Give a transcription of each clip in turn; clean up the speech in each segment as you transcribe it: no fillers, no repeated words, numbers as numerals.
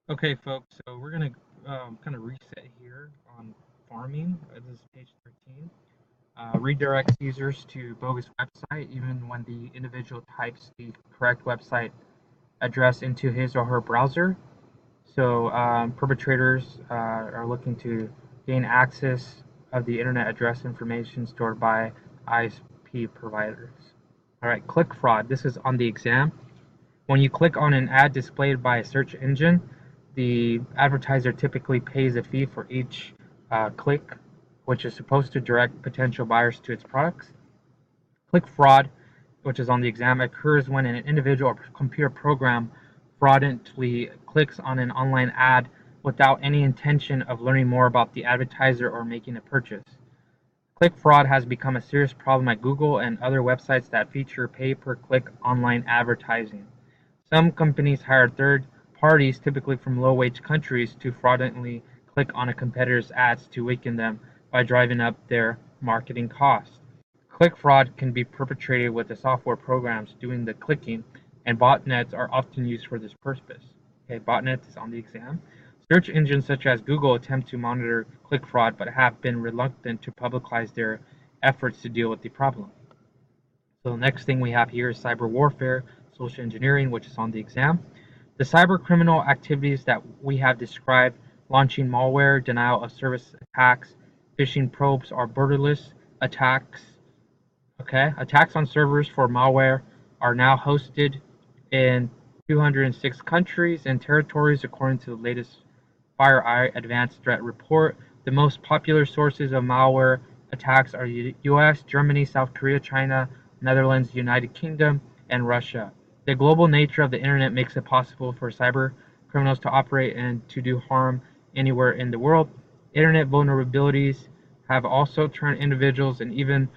Okay, folks, so we're going to kind of reset here on farming. This is page 13. Redirects users to bogus website even when the individual types the correct website address into his or her browser. So perpetrators are looking to gain access of the internet address information stored by ISP providers. All right, click fraud. This is on the exam. When you click on an ad displayed by a search engine, the advertiser typically pays a fee for each click, which is supposed to direct potential buyers to its products. Click fraud, which is on the exam, occurs when an individual or computer program fraudulently clicks on an online ad without any intention of learning more about the advertiser or making a purchase. Click fraud has become a serious problem at Google and other websites that feature pay-per-click online advertising. Some companies hire third parties, typically from low-wage countries, to fraudulently click on a competitor's ads to weaken them by driving up their marketing costs. Click fraud can be perpetrated with the software programs doing the clicking, and botnets are often used for this purpose. Okay, botnets is on the exam. Search engines such as Google attempt to monitor click fraud but have been reluctant to publicize their efforts to deal with the problem. So the next thing we have here is cyber warfare, social engineering, which is on the exam. The cyber criminal activities that we have described, launching malware, denial of service attacks, phishing probes, are borderless attacks. Okay, attacks on servers for malware are now hosted in 206 countries and territories, according to the latest FireEye Advanced Threat Report. The most popular sources of malware attacks are US, Germany, South Korea, China, Netherlands, United Kingdom, and Russia. The global nature of the internet makes it possible for cyber criminals to operate and to do harm anywhere in the world. Internet vulnerabilities have also turned individuals and even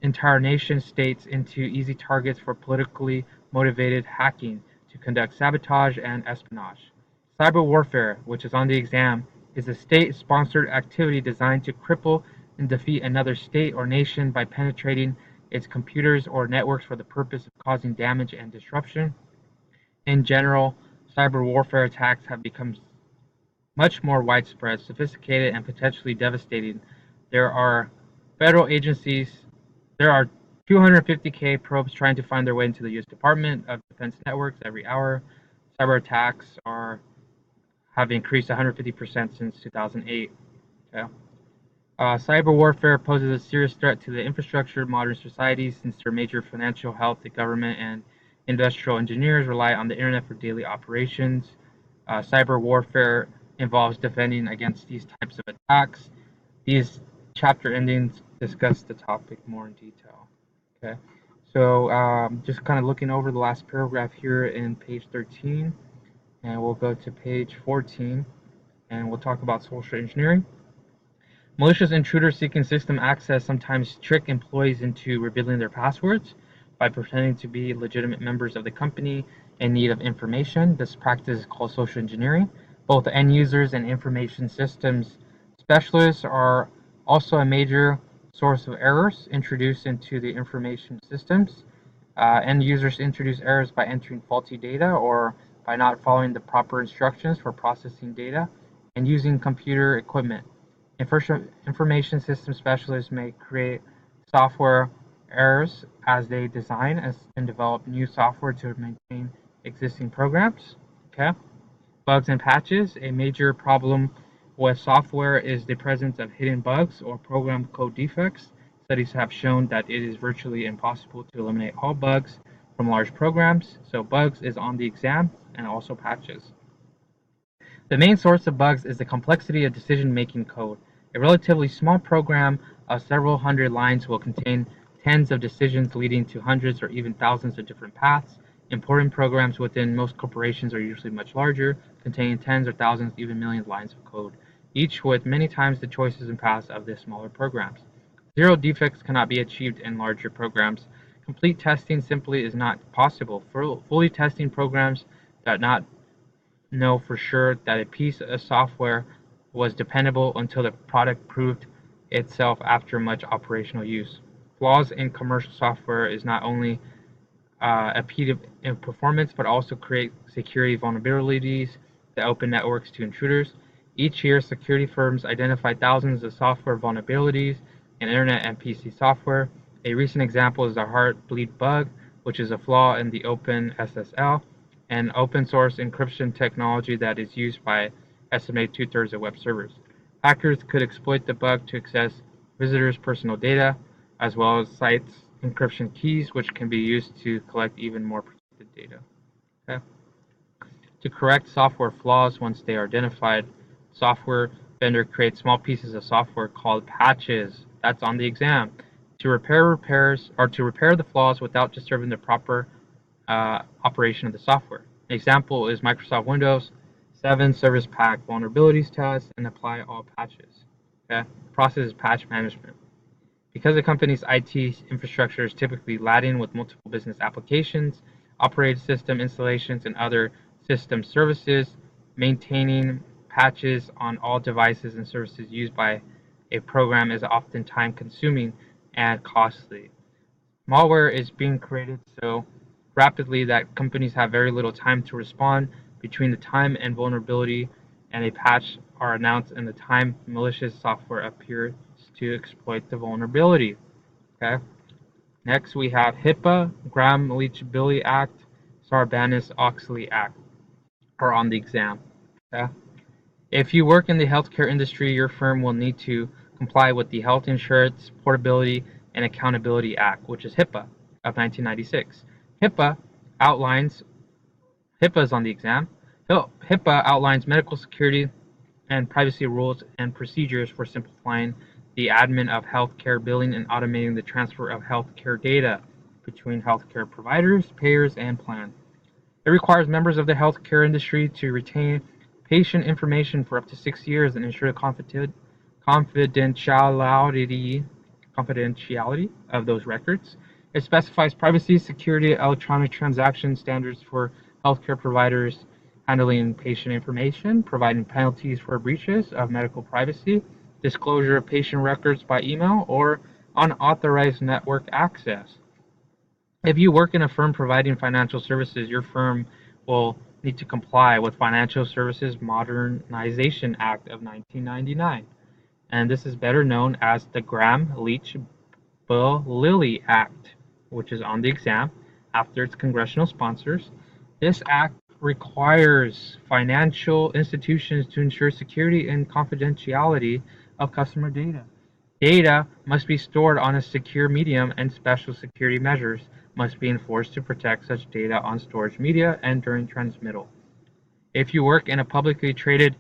entire nation states into easy targets for politically motivated hacking to conduct sabotage and espionage. Cyber warfare, which is on the exam, is a state-sponsored activity designed to cripple and defeat another state or nation by penetrating its computers or networks for the purpose of causing damage and disruption. In general, cyber warfare attacks have become much more widespread, sophisticated, and potentially devastating. There are federal agencies, there are 250K probes trying to find their way into the U.S. Department of Defense networks every hour. Cyber attacks have increased 150% since 2008. Okay. Cyber warfare poses a serious threat to the infrastructure of modern societies since their major financial, health, the government, and industrial engineers rely on the internet for daily operations. Cyber warfare involves defending against these types of attacks. These chapter endings discuss the topic more in detail. Okay, so just kind of looking over the last paragraph here in page 13, and we'll go to page 14, and we'll talk about social engineering. Malicious intruders seeking system access sometimes trick employees into revealing their passwords by pretending to be legitimate members of the company in need of information. This practice is called social engineering. Both end users and information systems specialists are also a major source of errors introduced into the information systems. End users introduce errors by entering faulty data or by not following the proper instructions for processing data and using computer equipment. Information system specialists may create software errors as they design and develop new software to maintain existing programs. Okay. Bugs and patches. A major problem with software is the presence of hidden bugs or program code defects. Studies have shown that it is virtually impossible to eliminate all bugs from large programs. So bugs is on the exam, and also patches. The main source of bugs is the complexity of decision-making code. A relatively small program of several hundred lines will contain tens of decisions leading to hundreds or even thousands of different paths. Important programs within most corporations are usually much larger, containing tens or thousands, even millions of lines of code, each with many times the choices and paths of the smaller programs. Zero defects cannot be achieved in larger programs. Complete testing simply is not possible. Fully testing programs that not know for sure that a piece of software was dependable until the product proved itself after much operational use. Flaws in commercial software is not only impede in performance but also create security vulnerabilities. to open networks to intruders. Each year, security firms identify thousands of software vulnerabilities in Internet and PC software. A recent example is the Heartbleed bug, which is a flaw in the OpenSSL, an open source encryption technology that is used by estimated two-thirds of web servers. Hackers could exploit the bug to access visitors' personal data, as well as sites' encryption keys, which can be used to collect even more protected data. Okay. To correct software flaws once they are identified, software vendor creates small pieces of software called patches. That's on the exam. To repair the flaws without disturbing the proper operation of the software. An example is Microsoft Windows 7 Service Pack vulnerabilities test and apply all patches. Okay. Process is patch management. Because a company's IT infrastructure is typically laden with multiple business applications, operating system installations, and other system services, maintaining patches on all devices and services used by a program is often time-consuming and costly. Malware is being created so rapidly that companies have very little time to respond between the time and vulnerability and a patch are announced and the time malicious software appears to exploit the vulnerability. Okay. Next we have HIPAA, Gramm-Leach-Bliley Act, Sarbanes-Oxley Act are on the exam. Okay. If you work in the healthcare industry, your firm will need to comply with the Health Insurance Portability and Accountability Act, which is HIPAA of 1996. HIPAA is on the exam. HIPAA outlines medical security and privacy rules and procedures for simplifying the admin of healthcare billing and automating the transfer of healthcare data between healthcare providers, payers, and plans. It requires members of the healthcare industry to retain patient information for up to 6 years and ensure the confidentiality of those records. It specifies privacy, security, electronic transaction standards for healthcare providers handling patient information, providing penalties for breaches of medical privacy, disclosure of patient records by email, or unauthorized network access. If you work in a firm providing financial services, your firm will need to comply with Financial Services Modernization Act of 1999, and this is better known as the Gramm-Leach-Bliley Act, which is on the exam after its congressional sponsors. This act requires financial institutions to ensure security and confidentiality of customer data. Data must be stored on a secure medium, and special security measures must be enforced to protect such data on storage media and during transmittal. If you work in a publicly traded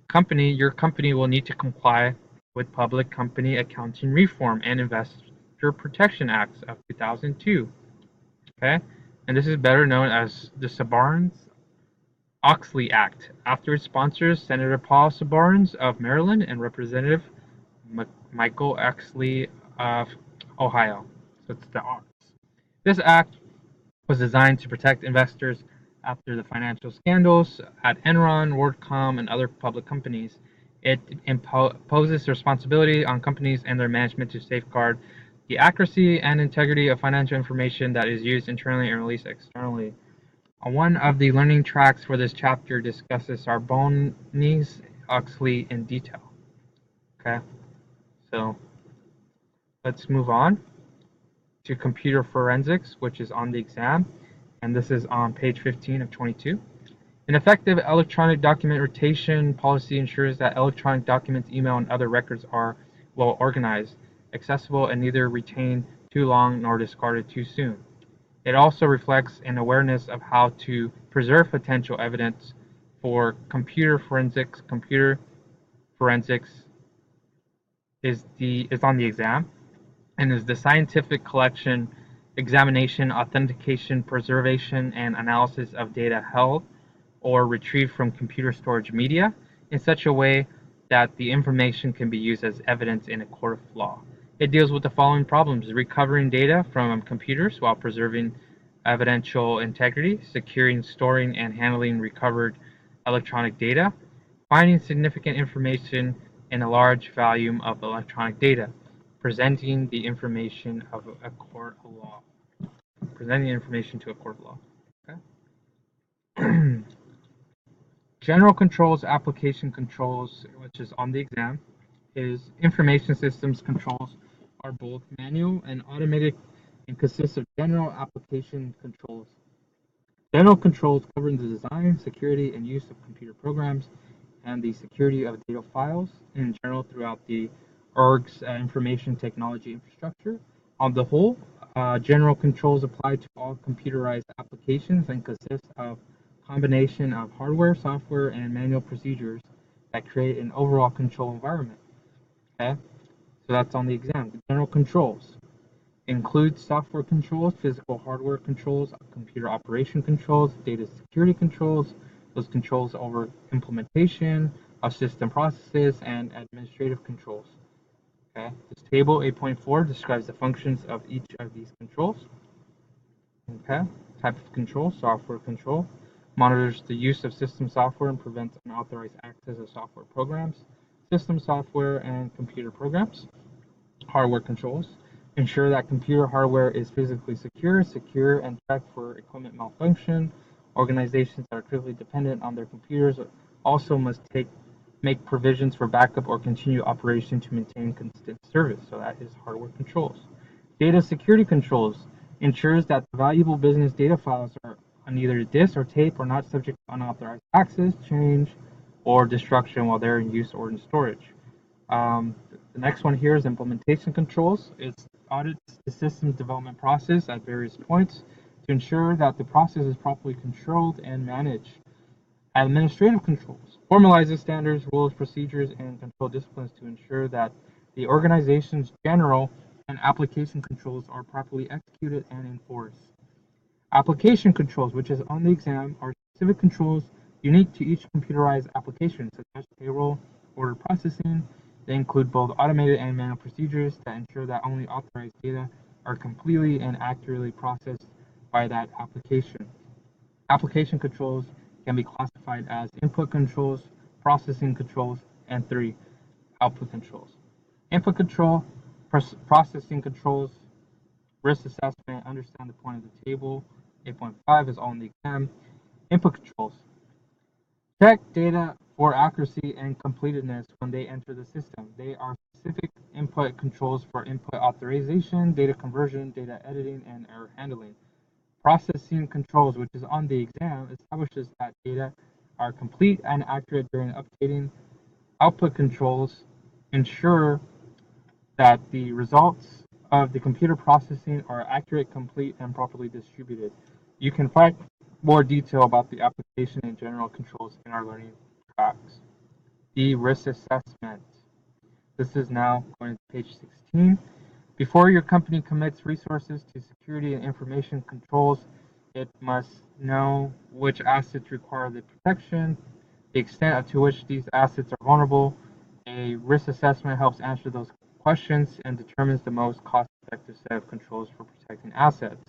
company, your company will need to comply with Public Company Accounting Reform and Investor Protection Acts of 2002. Okay, and this is better known as the Sarbanes-Oxley Act, after its sponsors Senator Paul Sarbanes of Maryland and Representative Michael Oxley of Ohio. So it's the Ox. This act was designed to protect investors after the financial scandals at Enron, WorldCom, and other public companies. It imposes responsibility on companies and their management to safeguard the accuracy and integrity of financial information that is used internally and released externally. One of the learning tracks for this chapter discusses Sarbanes-Oxley in detail. Okay, so let's move on to computer forensics, which is on the exam, and this is on page 15 of 22. An effective electronic document rotation policy ensures that electronic documents, email, and other records are well organized, accessible, and neither retained too long nor discarded too soon. It also reflects an awareness of how to preserve potential evidence for computer forensics. Computer forensics is on the exam and is the scientific collection, examination, authentication, preservation, and analysis of data held or retrieved from computer storage media in such a way that the information can be used as evidence in a court of law. It deals with the following problems: recovering data from computers while preserving evidential integrity, securing, storing, and handling recovered electronic data, finding significant information in a large volume of electronic data, presenting the information of a court of law. Presenting information to a court of law. Okay. General controls, application controls, which is on the exam, is information systems controls are both manual and automated and consist of general application controls. General controls govern the design, security, and use of computer programs and the security of data files in general throughout the org's information technology infrastructure. On the whole, general controls apply to all computerized applications and consist of a combination of hardware, software, and manual procedures that create an overall control environment. Okay, so that's on the exam. The general controls include software controls, physical hardware controls, computer operation controls, data security controls, those controls over implementation of system processes, and administrative controls. Okay. This table 8.4 describes the functions of each of these controls. Okay. Type of control, software control, monitors the use of system software and prevents unauthorized access of software programs, system software and computer programs. Hardware controls ensure that computer hardware is physically secure, and check for equipment malfunction. Organizations that are critically dependent on their computers also must make provisions for backup or continue operation to maintain consistent service. So that is hardware controls. Data security controls ensures that the valuable business data files are on either disk or tape or not subject to unauthorized access, change, or destruction while they're in use or in storage. The next one here is implementation controls. It audits the systems development process at various points to ensure that the process is properly controlled and managed. Administrative controls formalizes standards, rules, procedures, and control disciplines to ensure that the organization's general and application controls are properly executed and enforced. Application controls, which is on the exam, are specific controls unique to each computerized application, such as payroll, order processing. They include both automated and manual procedures that ensure that only authorized data are completely and accurately processed by that application. Application controls can be classified as input controls, processing controls, and 3, output controls. Input control, processing controls, risk assessment, understand the point of the table. 8.5 is all in the exam. Input controls. Check data for accuracy and completeness when they enter the system. They are specific input controls for input authorization, data conversion, data editing, and error handling. Processing controls, which is on the exam, establishes that data are complete and accurate during updating. Output controls ensure that the results of the computer processing are accurate, complete, and properly distributed. You can find more detail about the application and general controls in our learning tracks. The risk assessment. This is now going to page 16. Before your company commits resources to security and information controls, it must know which assets require the protection, the extent to which these assets are vulnerable. A risk assessment helps answer those questions and determines the most cost-effective set of controls for protecting assets.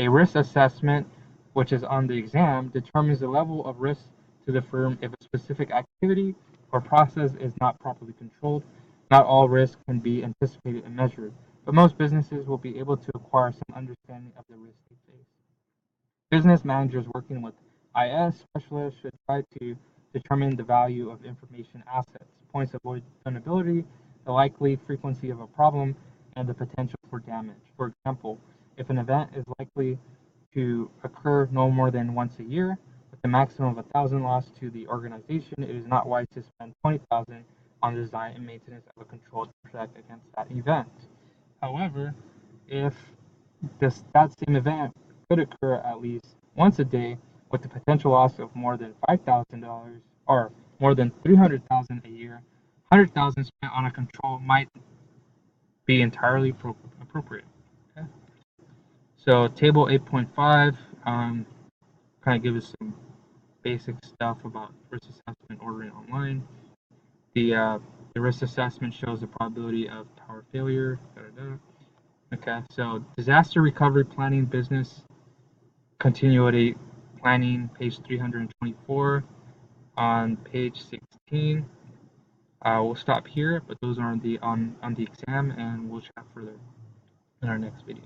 A risk assessment, which is on the exam, determines the level of risk to the firm if a specific activity or process is not properly controlled. Not all risk can be anticipated and measured, but most businesses will be able to acquire some understanding of the risks they face. Business managers working with IS specialists should try to determine the value of information assets, points of vulnerability, the likely frequency of a problem, and the potential for damage. For example, if an event is likely to occur no more than once a year, with a maximum of 1,000 loss to the organization, it is not wise to spend 20,000 on the design and maintenance of a control to protect against that event. However, if that same event could occur at least once a day with the potential loss of more than $5,000 or more than $300,000 a year, 100,000 spent on a control might be entirely appropriate. Okay. So table 8.5 kind of gives us some basic stuff about risk assessment ordering online. The risk assessment shows the probability of power failure. Okay, so disaster recovery planning, business continuity planning, page 324. On page 16, we'll stop here, but those are on the exam, and we'll chat further in our next video.